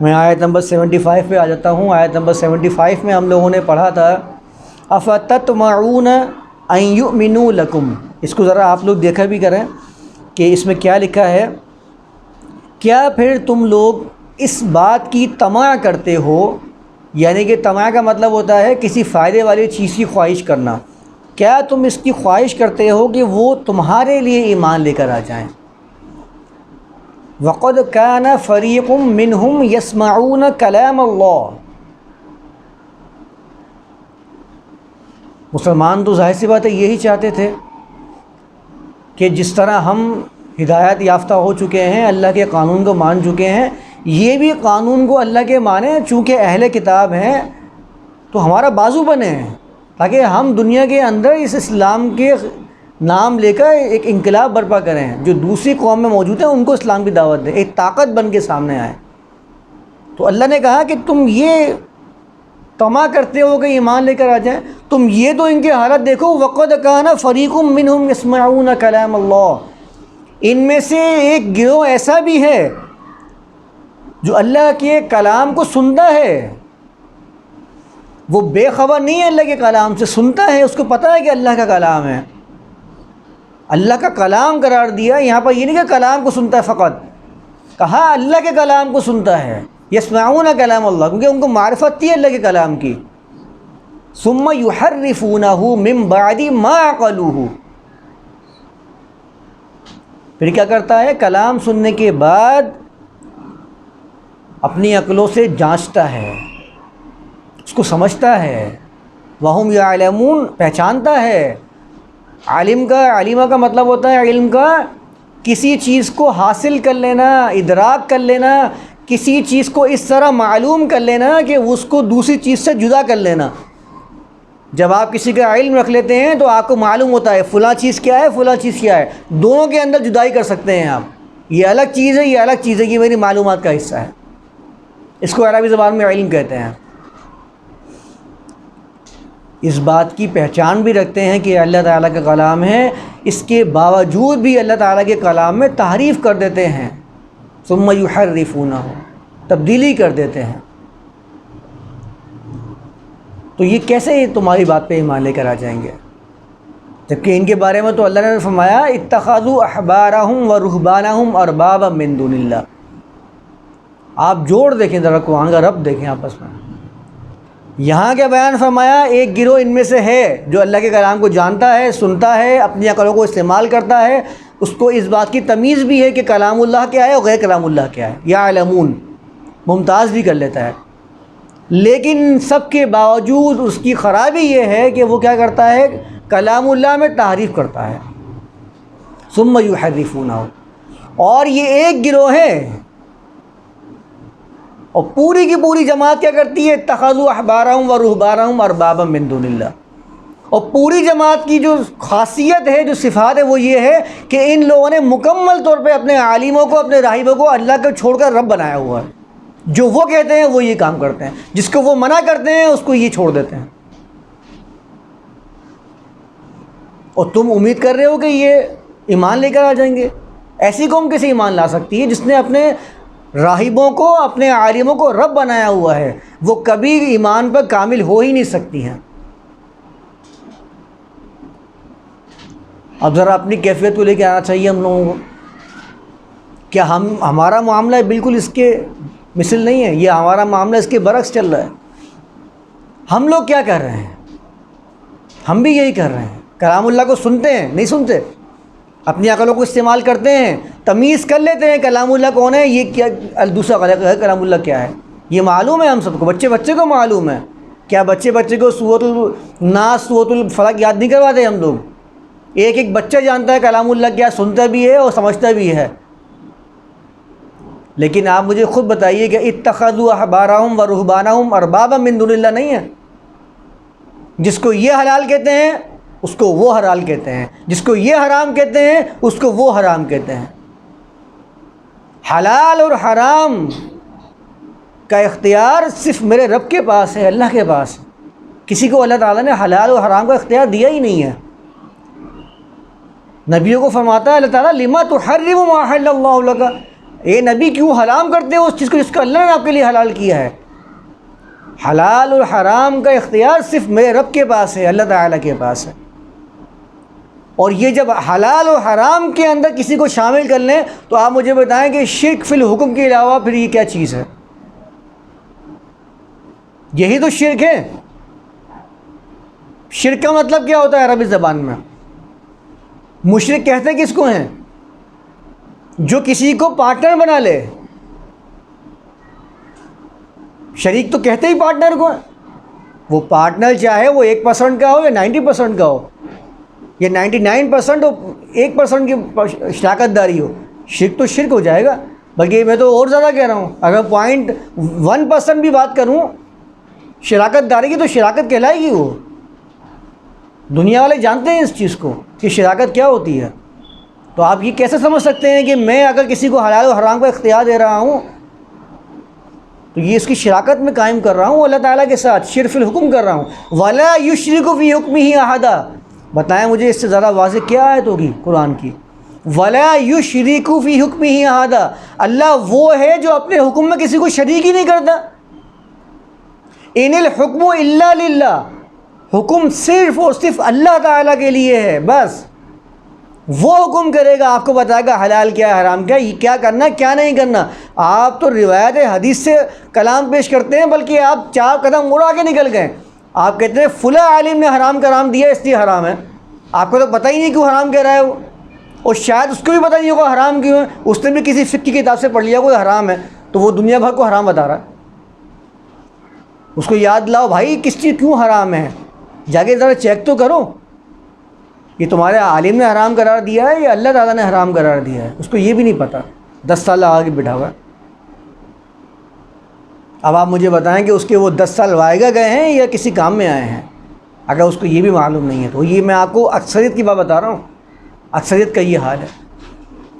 میں آیت نمبر 75 پہ آ جاتا ہوں۔ آیت نمبر 75 میں ہم لوگوں نے پڑھا تھا افتطمعون ان یؤمنوا لکم۔ اس کو ذرا آپ لوگ دیکھا بھی کریں کہ اس میں کیا لکھا ہے۔ کیا پھر تم لوگ اس بات کی طمع کرتے ہو، یعنی کہ طمع کا مطلب ہوتا ہے کسی فائدے والی چیز کی خواہش کرنا، کیا تم اس کی خواہش کرتے ہو کہ وہ تمہارے لیے ایمان لے کر آ جائیں؟ وَقَدْ كَانَ فَرِيقٌ مِّنْهُمْ يَسْمَعُونَ كَلَامَ اللَّهِ۔ مسلمان تو ظاہر سی بات ہے یہی چاہتے تھے کہ جس طرح ہم ہدایت یافتہ ہو چکے ہیں، اللہ کے قانون کو مان چکے ہیں، یہ بھی قانون کو اللہ کے مانیں، چونکہ اہل کتاب ہیں تو ہمارا بازو بنے ہیں، تاکہ ہم دنیا کے اندر اس اسلام کے نام لے کر ایک انقلاب برپا کریں، جو دوسری قوم میں موجود ہیں ان کو اسلام کی دعوت دیں، ایک طاقت بن کے سامنے آئیں۔ تو اللہ نے کہا کہ تم یہ طمع کرتے ہو کہ ایمان لے کر آ جائیں، تم یہ تو ان کی حالت دیکھو۔ وَقَدْ كَانَ فَرِيقٌ مِّنْهُمْ يَسْمَعُونَ كَلَامَ اللَّهِ، ان میں سے ایک گروہ ایسا بھی ہے جو اللہ کے کلام کو سنتا ہے، وہ بے خبر نہیں ہے اللہ کے کلام سے، سنتا ہے، اس کو پتہ ہے کہ اللہ کا کلام ہے، اللہ کا کلام قرار دیا۔ یہاں پر یہ نہیں کہ کلام کو سنتا ہے فقط، کہا اللہ کے کلام کو سنتا ہے، یسمعون کلام اللہ، کیونکہ ان کو معرفت تھی اللہ کے کلام کی۔ ثم یحرفونہ من بعد ما عقلوہ، پھر کیا کرتا ہے؟ کلام سننے کے بعد اپنی عقلوں سے جانچتا ہے، اس کو سمجھتا ہے، وہم یعلمون، پہچانتا ہے۔ عالمہ کا مطلب ہوتا ہے علم کا کسی چیز کو حاصل کر لینا، ادراک کر لینا، کسی چیز کو اس طرح معلوم کر لینا کہ اس کو دوسری چیز سے جدا کر لینا۔ جب آپ کسی کا علم رکھ لیتے ہیں تو آپ کو معلوم ہوتا ہے فلاں چیز کیا ہے، فلاں چیز کیا ہے، دونوں کے اندر جدائی کر سکتے ہیں آپ، یہ الگ چیز ہے، یہ الگ چیز ہے، یہ میری معلومات کا حصہ ہے۔ اس کو عربی زبان میں علم کہتے ہیں۔ اس بات کی پہچان بھی رکھتے ہیں کہ اللہ تعالیٰ کا کلام ہے، اس کے باوجود بھی اللہ تعالیٰ کے کلام میں تحریف کر دیتے ہیں، ثم یحرفونہ، تبدیلی کر دیتے ہیں۔ تو یہ کیسے تمہاری بات پہ ایمان لے کر آ جائیں گے؟ جبکہ ان کے بارے میں تو اللہ نے فرمایا اتخذوا احبارہم ورہبانہم اربابا من دون اللہ۔ آپ جوڑ دیکھیں ذرا، قرآن کا رب دیکھیں آپس میں۔ یہاں کیا بیان فرمایا؟ ایک گروہ ان میں سے ہے جو اللہ کے کلام کو جانتا ہے، سنتا ہے، اپنی عقلوں کو استعمال کرتا ہے، اس کو اس بات کی تمیز بھی ہے کہ کلام اللہ کیا ہے اور غیر کلام اللہ کیا ہے، یعلمون، ممتاز بھی کر لیتا ہے۔ لیکن سب کے باوجود اس کی خرابی یہ ہے کہ وہ کیا کرتا ہے؟ کلام اللہ میں تحریف کرتا ہے۔ ثم یحرفونہ، اور یہ ایک گروہ ہے، اور پوری کی پوری جماعت کیا کرتی ہے؟ اتخذوا احبارہم ورہبانہم اربابا من دون اللہ۔ اور پوری جماعت کی جو خاصیت ہے، جو صفات ہے، وہ یہ ہے کہ ان لوگوں نے مکمل طور پہ اپنے عالموں کو، اپنے راہبوں کو اللہ کو چھوڑ کر رب بنایا ہوا ہے۔ جو وہ کہتے ہیں وہ یہ کام کرتے ہیں، جس کو وہ منع کرتے ہیں اس کو یہ چھوڑ دیتے ہیں۔ اور تم امید کر رہے ہو کہ یہ ایمان لے کر آ جائیں گے؟ ایسی قوم کیسے ایمان لا سکتی ہے جس نے اپنے راہبوں کو، اپنے عالموں کو رب بنایا ہوا ہے؟ وہ کبھی ایمان پر کامل ہو ہی نہیں سکتی ہیں۔ اب ذرا اپنی کیفیت کو لے کے آنا چاہیے ہم لوگوں کو۔ کیا ہمارا معاملہ بالکل اس کے مثل نہیں ہے؟ یہ ہمارا معاملہ اس کے برعکس چل رہا ہے۔ ہم لوگ کیا کر رہے ہیں؟ ہم بھی یہی کر رہے ہیں، کلام اللہ کو سنتے ہیں، نہیں سنتے، اپنی عقلوں کو استعمال کرتے ہیں، تمیز کر لیتے ہیں کلام اللہ کون ہے، یہ کیا دوسرا غلط ہے، کلام اللہ کیا ہے، یہ معلوم ہے ہم سب کو، بچے بچے کو معلوم ہے۔ کیا بچے بچے کو سورۃ الناس، سورۃ الفلق یاد نہیں کرواتے ہم لوگ؟ ایک ایک بچہ جانتا ہے کلام اللہ کیا، سنتا بھی ہے اور سمجھتا بھی ہے۔ لیکن آپ مجھے خود بتائیے کہ اتخذوا احبارہم ورہبانہم اربابا من دون اللہ نہیں ہے؟ جس کو یہ حلال کہتے ہیں اس کو وہ حلال کہتے ہیں، جس کو یہ حرام کہتے ہیں اس کو وہ حرام کہتے ہیں۔ حلال اور حرام کا اختیار صرف میرے رب کے پاس ہے، اللہ کے پاس۔ کسی کو اللہ تعالیٰ نے حلال اور حرام کا اختیار دیا ہی نہیں ہے۔ نبیوں کو فرماتا ہے اللہ تعالیٰ لما تحرم ما احل اللہ لک، اے نبی کیوں حرام کرتے ہو اس چیز کو جس کو اللہ نے آپ کے لیے حلال کیا ہے؟ حلال اور حرام کا اختیار صرف میرے رب کے پاس ہے، اللہ تعالیٰ کے پاس ہے۔ اور یہ جب حلال و حرام کے اندر کسی کو شامل کر لیں تو آپ مجھے بتائیں کہ شرک فی الحکم کے علاوہ پھر یہ کیا چیز ہے؟ یہی تو شرک ہے۔ شرک کا مطلب کیا ہوتا ہے عربی زبان میں؟ مشرک کہتے کس کو ہیں؟ جو کسی کو پارٹنر بنا لے۔ شریک تو کہتے ہی پارٹنر کو ہے، وہ پارٹنر چاہے وہ 1% کا ہو یا 90% کا ہو یا 99% ہو، 1% کی شراکت داری ہو، شرک تو شرک ہو جائے گا۔ بلکہ میں تو اور زیادہ کہہ رہا ہوں، اگر 0.1% بھی بات کروں شراکت داری کی تو شراکت کہلائے گی وہ۔ دنیا والے جانتے ہیں اس چیز کو کہ شراکت کیا ہوتی ہے۔ تو آپ یہ کیسے سمجھ سکتے ہیں کہ میں اگر کسی کو حلال و حرام کا اختیار دے رہا ہوں تو یہ اس کی شراکت میں قائم کر رہا ہوں اللہ تعالیٰ کے ساتھ، شرک فی الحکم کر رہا ہوں۔ وَلَا يُشْرِكُ فِي حُكْمِهِ أَحَدًا، بتائیں مجھے اس سے زیادہ واضح کیا آیت ہوگی قرآن کی؟ وَلَا يُشْرِكُ فِي حُكْمِهِ أَحَدًا، اللہ وہ ہے جو اپنے حکم میں کسی کو شریک ہی نہیں کرتا۔ إِنِ الْحُكْمُ إِلَّا لِلَّهِ، حکم صرف اور صرف اللہ تعالیٰ کے لیے ہے، بس وہ حکم کرے گا، آپ کو بتائے گا حلال کیا ہے حرام کیا ہے، کیا کرنا ہے کیا نہیں کرنا۔ آپ تو روایت حدیث سے کلام پیش کرتے ہیں، بلکہ آپ 4 قدم اور آگے نکل گئے۔ آپ کہتے ہیں فلاں عالم نے حرام کا حرام دیا اس لیے حرام ہے، آپ کو تو پتہ ہی نہیں کیوں حرام کہہ رہا ہے وہ، اور شاید اس کو بھی پتہ نہیں ہوگا حرام کیوں ہے، اس نے بھی کسی فقہ کی کتاب سے پڑھ لیا کوئی حرام ہے تو وہ دنیا بھر کو حرام بتا رہا ہے۔ اس کو یاد لاؤ بھائی کس چیز کیوں حرام ہے، جا کے ذرا چیک تو کرو، یہ تمہارے عالم نے حرام قرار دیا ہے یا اللہ تعالیٰ نے حرام قرار دیا ہے؟ اس کو یہ بھی نہیں پتہ، 10 سال آگے بٹھا ہوا ہے۔ اب آپ مجھے بتائیں کہ اس کے وہ 10 سال وائگا گئے ہیں یا کسی کام میں آئے ہیں؟ اگر اس کو یہ بھی معلوم نہیں ہے تو یہ میں آپ کو اکثریت کی بات بتا رہا ہوں، اکثریت کا یہ حال ہے۔